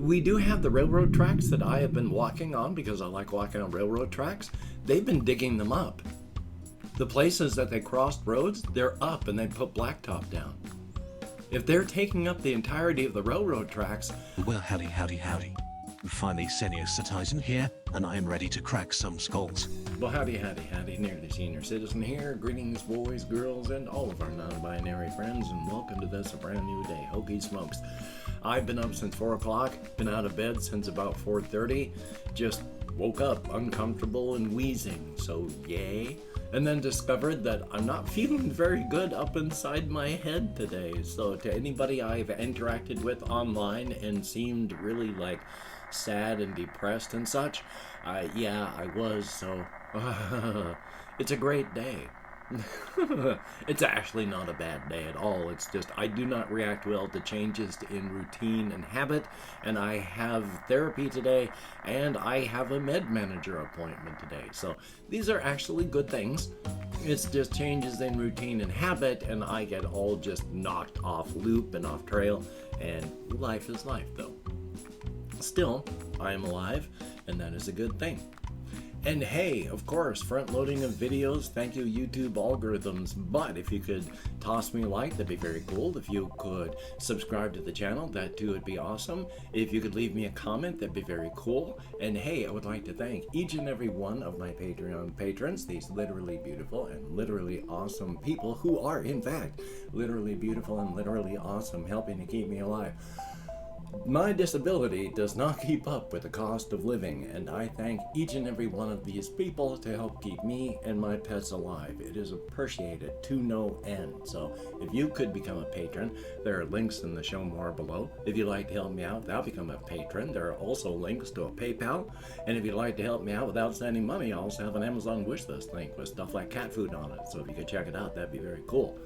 We do have the railroad tracks that I have been walking on because I like walking on railroad tracks. They've been digging them up. The places that they crossed roads, they're up and they put blacktop down. If they're taking up the entirety of the railroad tracks... Well, howdy. Finally, Senior Citizen here, and I am ready to crack some skulls. Well, howdy, Nearly Senior Citizen here. Greetings, boys, girls, and all of our non-binary friends, and welcome to this, a brand new day, Hokey SMOKES. I've been up since 4 o'clock, been out of bed since about 4:30, just woke up uncomfortable and wheezing, so yay. And then discovered that I'm not feeling very good up inside my head today. So to anybody I've interacted with online and seemed really like sad and depressed and such, yeah, I was, so it's a great day. It's actually not a bad day at all. It's just I do not react well to changes in routine and habit, and I have therapy today, and I have a med manager appointment today. So these are actually good things. It's just changes in routine and habit, and I get all just knocked off loop and off trail, and life is life though. Still, I am alive, and that is a good thing. And hey, of course, front loading of videos, thank you YouTube algorithms, but if you could toss me a like, that'd be very cool. If you could subscribe to the channel, that too would be awesome. If you could leave me a comment, that'd be very cool. And hey, I would like to thank each and every one of my Patreon patrons, these literally beautiful and literally awesome people who are, in fact, literally beautiful and literally awesome, helping to keep me alive. My disability does not keep up with the cost of living, and I thank each and every one of these people to help keep me and my pets alive. It is appreciated to no end. So if you could become a patron, there are links in the show more below. If you'd like to help me out without becoming a patron, there are also links to a PayPal. And if you'd like to help me out without sending money, I also have an Amazon wishlist link with stuff like cat food on it. So if you could check it out, that'd be very cool.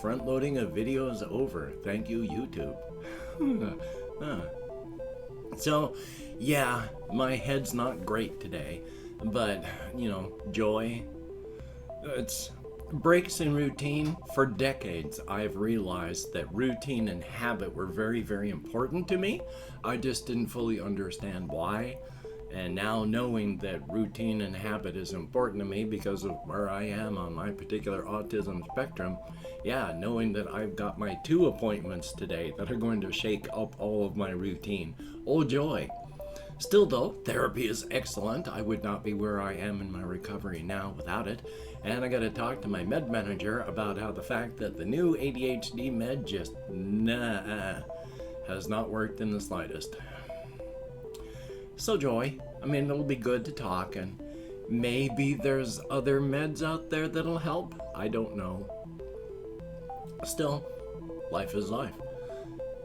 Front loading of videos over. Thank you, YouTube. So, yeah, my head's not great today, but, you know, joy. It's breaks in routine. For decades, I've realized that routine and habit were very, very important to me. I just didn't fully understand why. And now knowing that routine and habit is important to me because of where I am on my particular autism spectrum, yeah, knowing that I've got my 2 appointments today that are going to shake up all of my routine. Oh joy. Still though, therapy is excellent. I would not be where I am in my recovery now without it. And I gotta talk to my med manager about how the fact that the new ADHD med just has not worked in the slightest. So joy, I mean, it'll be good to talk, and maybe there's other meds out there that'll help. I don't know. Still, life is life.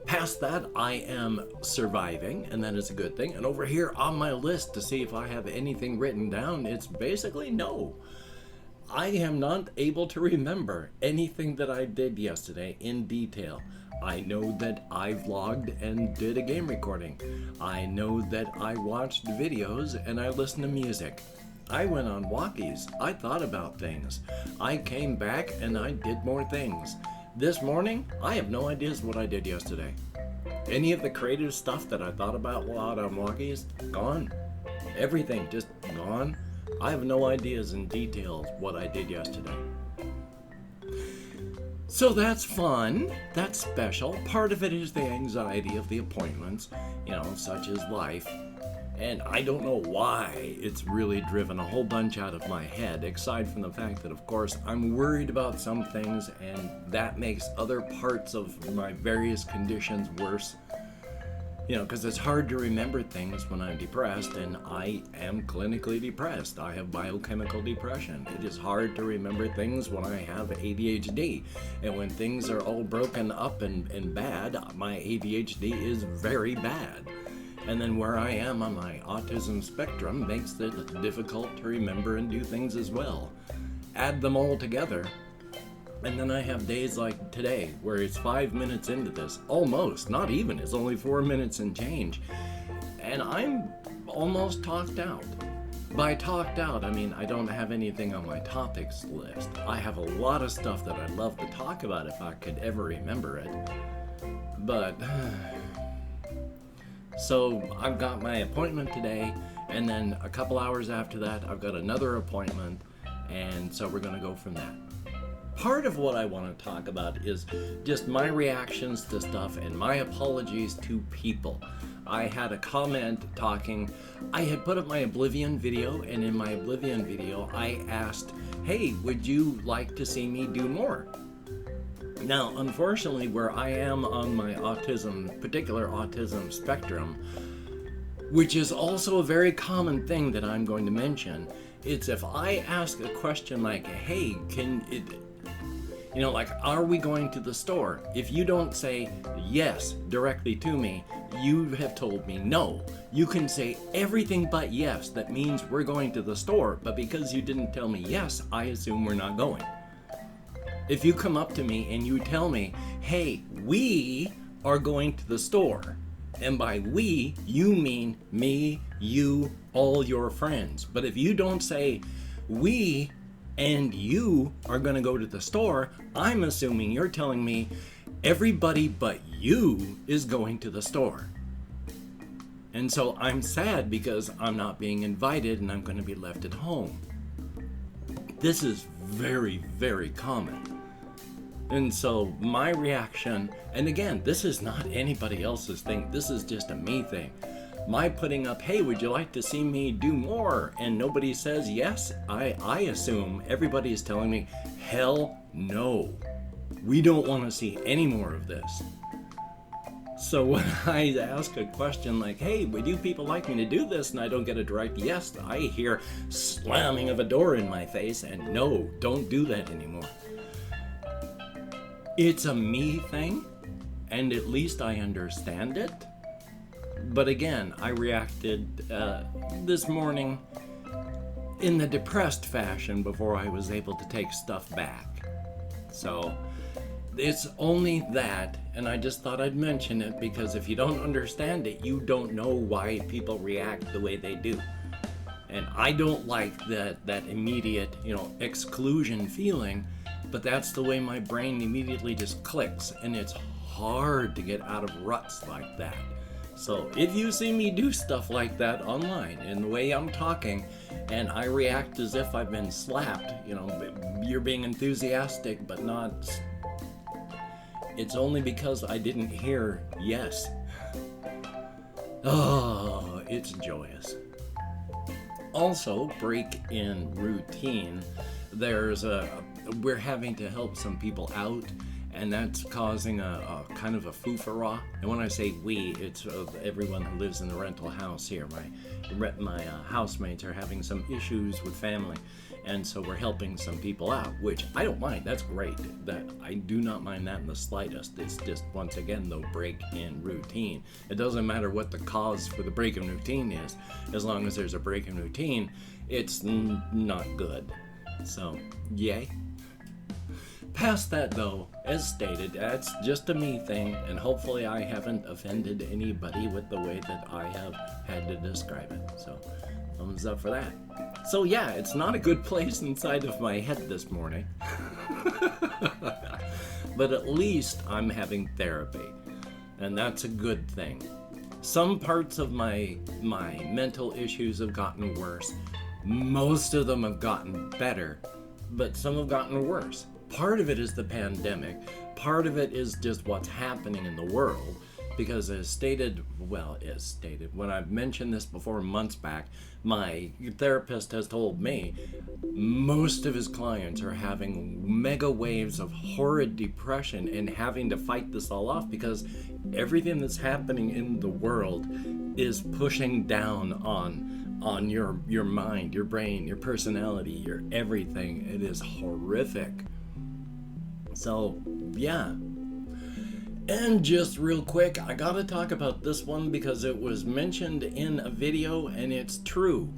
Past that, I am surviving, and that is a good thing. And over here on my list to see if I have anything written down, it's basically no. I am not able to remember anything that I did yesterday in detail. I know that I vlogged and did a game recording. I know that I watched videos and I listened to music. I went on walkies. I thought about things. I came back and I did more things. This morning, I have no ideas what I did yesterday. Any of the creative stuff that I thought about while out on walkies, gone. Everything just gone. I have no ideas in details what I did yesterday. So that's fun, that's special. Part of it is the anxiety of the appointments, you know, such as life. And I don't know why it's really driven a whole bunch out of my head, aside from the fact that, of course, I'm worried about some things and that makes other parts of my various conditions worse. You know, because it's hard to remember things when I'm depressed, and I am clinically depressed. I have biochemical depression. It is hard to remember things when I have ADHD. And when things are all broken up and bad, my ADHD is very bad. And then where I am on my autism spectrum makes it difficult to remember and do things as well. Add them all together, and then I have days like today where it's 5 minutes into this, almost, not even, it's only 4 minutes and change, and I'm almost talked out. By talked out, I mean I don't have anything on my topics list. I have a lot of stuff that I'd love to talk about if I could ever remember it, but So I've got my appointment today, and then a couple hours after that, I've got another appointment, and so we're going to go from that. Part of what I want to talk about is just my reactions to stuff and my apologies to people. I had a comment talking, I had put up my Oblivion video, and in my Oblivion video, I asked, hey, would you like to see me do more? Now, unfortunately, where I am on my particular autism spectrum, which is also a very common thing that I'm going to mention, it's if I ask a question like, hey, like, are we going to the store? If you don't say yes directly to me, you have told me no. You can say everything but yes. That means we're going to the store, but because you didn't tell me yes, I assume we're not going. If you come up to me and you tell me, hey, we are going to the store, and by we, you mean me, you, all your friends. But if you don't say we and you are going to go to the store, I'm assuming you're telling me everybody but you is going to the store. And so I'm sad because I'm not being invited and I'm going to be left at home. This is very, very common. And so my reaction, and again, this is not anybody else's thing, this is just a me thing. My putting up, hey, would you like to see me do more? And nobody says yes, I assume everybody is telling me, hell no. We don't want to see any more of this. So when I ask a question like, hey, would you people like me to do this? And I don't get a direct yes, I hear slamming of a door in my face, and no, don't do that anymore. It's a me thing, and at least I understand it. But again, I reacted this morning in the depressed fashion before I was able to take stuff back. So it's only that, and I just thought I'd mention it because if you don't understand it, you don't know why people react the way they do. And I don't like that immediate, exclusion feeling, but that's the way my brain immediately just clicks, and it's hard to get out of ruts like that. So if you see me do stuff like that online, in the way I'm talking, and I react as if I've been slapped, you're being enthusiastic, but not, it's only because I didn't hear yes. Oh, it's joyous. Also, break in routine. We're having to help some people out, and that's causing a kind of a foo-for-rah. And when I say we, it's everyone who lives in the rental house here. My housemates are having some issues with family, and so we're helping some people out, which I don't mind. That's great. That I do not mind that in the slightest. It's just, once again, though, break in routine. It doesn't matter what the cause for the break in routine is. As long as there's a break in routine, it's not good. So, yay. Past that, though, as stated, that's just a me thing, and hopefully I haven't offended anybody with the way that I have had to describe it. So, thumbs up for that. So yeah, it's not a good place inside of my head this morning. But at least I'm having therapy, and that's a good thing. Some parts of my mental issues have gotten worse. Most of them have gotten better, but some have gotten worse. Part of it is the pandemic. Part of it is just what's happening in the world. Because as stated, when I've mentioned this before months back, my therapist has told me most of his clients are having mega waves of horrid depression and having to fight this all off because everything that's happening in the world is pushing down on your mind, your brain, your personality, your everything. It is horrific. So, yeah. And just real quick, I gotta talk about this one because it was mentioned in a video and it's true.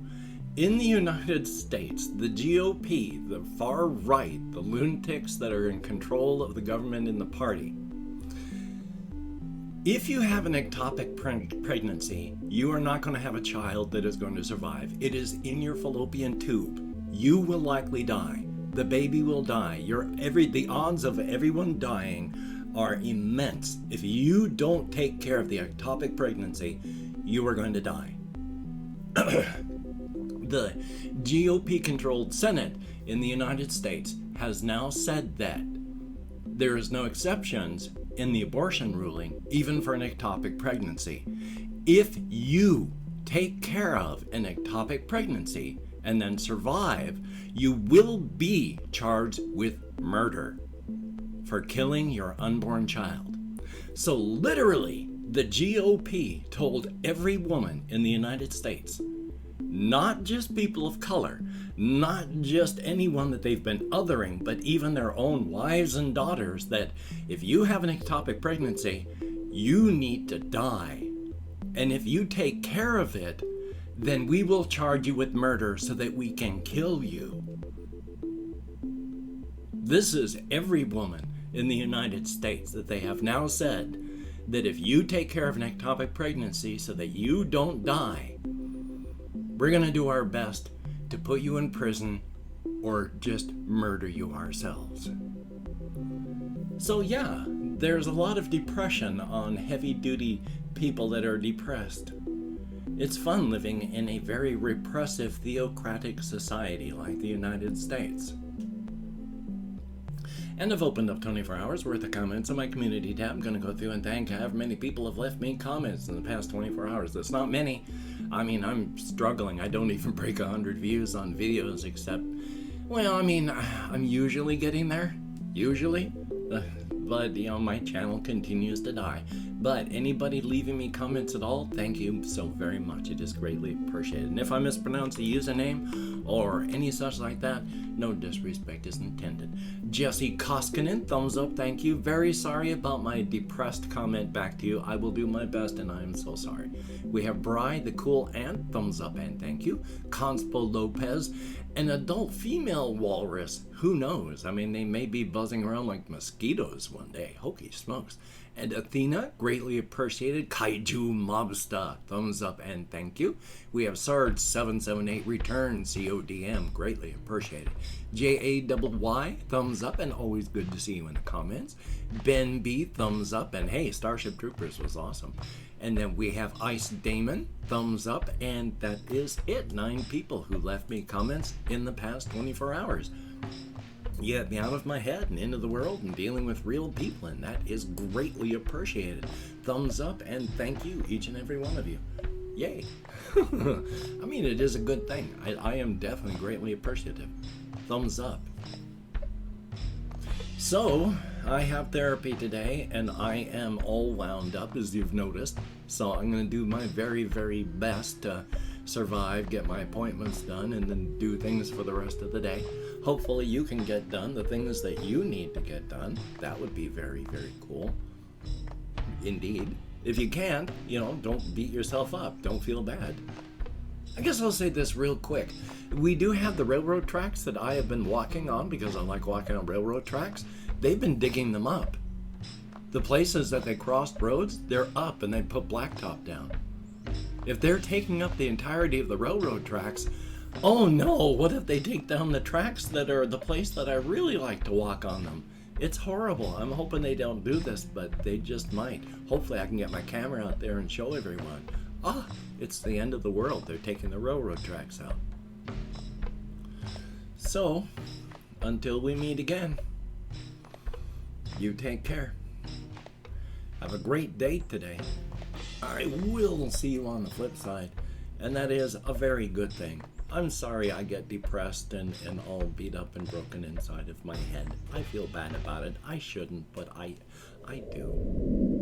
In the United States, the GOP, the far right, the lunatics that are in control of the government and the party, if you have an ectopic pregnancy, you are not going to have a child that is going to survive. It is in your fallopian tube. You will likely die. The baby will die. The odds of everyone dying are immense. If you don't take care of the ectopic pregnancy, you are going to die. The GOP-controlled Senate in the United States has now said that there is no exceptions in the abortion ruling, even for an ectopic pregnancy. If you take care of an ectopic pregnancy and then survive, you will be charged with murder for killing your unborn child. So literally, the GOP told every woman in the United States, not just people of color, not just anyone that they've been othering, but even their own wives and daughters, that if you have an ectopic pregnancy, you need to die. And if you take care of it, then we will charge you with murder so that we can kill you. This is every woman in the United States that they have now said that if you take care of an ectopic pregnancy so that you don't die, we're going to do our best to put you in prison or just murder you ourselves. So yeah, there's a lot of depression on heavy-duty people that are depressed. It's fun living in a very repressive theocratic society like the United States. And I've opened up 24 hours worth of comments on my community tab. I'm going to go through and thank however many people have left me comments in the past 24 hours. That's not many. I mean, I'm struggling. I don't even break 100 views on videos except, well, I mean, I'm usually getting there. Usually. But, you know, my channel continues to die. But anybody leaving me comments at all, thank you so very much. It is greatly appreciated. And if I mispronounce the username or any such like that, no disrespect is intended. Jesse Koskinen, thumbs up, thank you. Very sorry about my depressed comment back to you. I will do my best and I am so sorry. We have Bri, the cool ant, thumbs up and thank you. Conspo Lopez, an adult female walrus, who knows? I mean, they may be buzzing around like mosquitoes one day. Hokey smokes. And Athena, greatly appreciated. Kaiju Mobsta, thumbs up and thank you. We have Sarge778 return, CODM, greatly appreciated. JAYY, thumbs up and always good to see you in the comments. Ben B, thumbs up and hey, Starship Troopers was awesome. And then we have Ice Damon, thumbs up, and that is it. 9 people who left me comments in the past 24 hours. You get me out of my head and into the world and dealing with real people, and that is greatly appreciated. Thumbs up and thank you, each and every one of you. Yay. I mean, it is a good thing. I am definitely greatly appreciative. Thumbs up. So, I have therapy today, and I am all wound up, as you've noticed. So I'm going to do my very, very best to survive, get my appointments done, and then do things for the rest of the day. Hopefully you can get done the things that you need to get done. That would be very, very cool. Indeed. If you can't, you know, don't beat yourself up. Don't feel bad. I guess I'll say this real quick. We do have the railroad tracks that I have been walking on because I like walking on railroad tracks. They've been digging them up. The places that they crossed roads, they're up and they put blacktop down. If they're taking up the entirety of the railroad tracks, oh no, what if they take down the tracks that are the place that I really like to walk on them? It's horrible. I'm hoping they don't do this, but they just might. Hopefully I can get my camera out there and show everyone. Ah, it's the end of the world. They're taking the railroad tracks out. So, until we meet again, you take care. Have a great day today. I will see you on the flip side, and that is a very good thing. I'm sorry I get depressed and all beat up and broken inside of my head. I feel bad about it. I shouldn't, but I do.